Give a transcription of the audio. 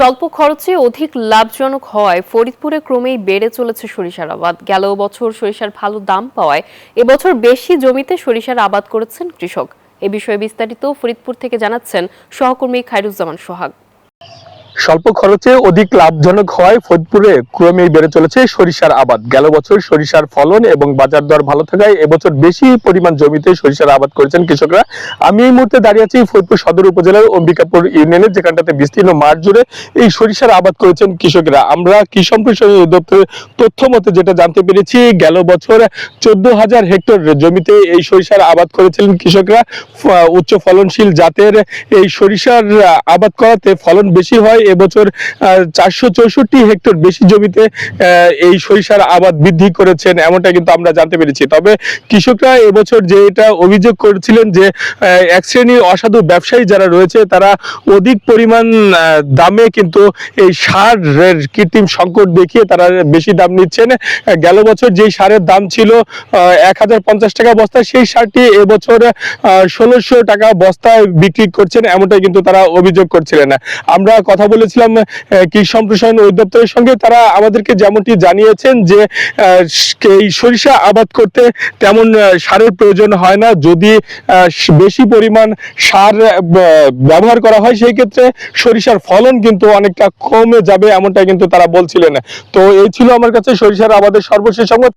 স্বল্প খরচে অধিক লাভজনক হওয়ায় ফরিদপুরে ক্রমেই বেড়ে চলেছে সরিষার আবাদ। গেল বছর সরিষার ভালো দাম পাওয়ায় এবছর বেশি জমিতে সরিষার আবাদ করেছেন কৃষক। এ বিষয়ে বিস্তারিত ফরিদপুর থেকে জানাচ্ছেন সহকর্মী খায়রুজ্জামান সোহাগ। স্বল্প খরচে অধিক লাভজনক হওয়ায় ফরিদপুরে ক্রমেই বেড়ে চলেছে সরিষার আবাদ। গেল বছর সরিষার ফলন এবং বাজার দর ভালো থাকায় এবছর বেশি পরিমাণ জমিতে সরিষার আবাদ করেছেন কৃষকরা। আমি এই মুহূর্তে দাঁড়িয়ে আছি ফরিদপুর সদর উপজেলার অম্বিকাপুর ইউনিয়নের, যেখানটাতে বিস্তীর্ণ মাঠ জুড়ে এই সরিষার আবাদ করেছেন কৃষকরা। আমরা কৃষি সম্প্রসারণ অধিদপ্তরের তথ্য মতে যেটা জানতে পেরেছি, গেল বছর 14,000 হেক্টর জমিতে এই সরিষার আবাদ করেছিলেন কৃষকরা। উচ্চ ফলনশীল জাতের এই সরিষার আবাদ করাতে ফলন বেশি হয়। এবছর 464 হেক্টর বেশি জমিতে এই সরিষার আবাদ বৃদ্ধি করেছেন, এমনটা কিন্তু আমরা জানতে পেরেছি। তবে কৃষকরা এবছর যে এটা অভিযোগ করেছিলেন যে এক শ্রেণীর অসাধু ব্যবসায়ী যারা রয়েছে তারা অধিক পরিমাণ দামে কিন্তু এই সারের কৃত্রিম সংকট দেখিয়ে তারা বেশি দাম নিচ্ছেন। গেল বছর যেই সারের দাম ছিল 1050 টাকা বস্তা, সেই সারটি এবছর 1600 টাকা বস্তায় বিক্রি করছেন, এমনটাই কিন্তু তারা অভিযোগ করছিলেন। আমরা কথা বলেছিলাম কৃষি সম্প্রসারণ অধিদপ্তরের সঙ্গে। তারা আমাদেরকে যেমনটি জানিয়েছেন যে এই সরিষা আবাদ করতে তেমন সারের প্রয়োজন হয় না। যদি বেশি পরিমাণ সার ব্যবহার করা হয় সেই ক্ষেত্রে সরিষার ফলন কিন্তু অনেকটা কমে যাবে, এমনটা কিন্তু তারা বলছিলেন। তো এই ছিল আমার কাছে সরিষার আবাদের সর্বশেষ সংবাদ।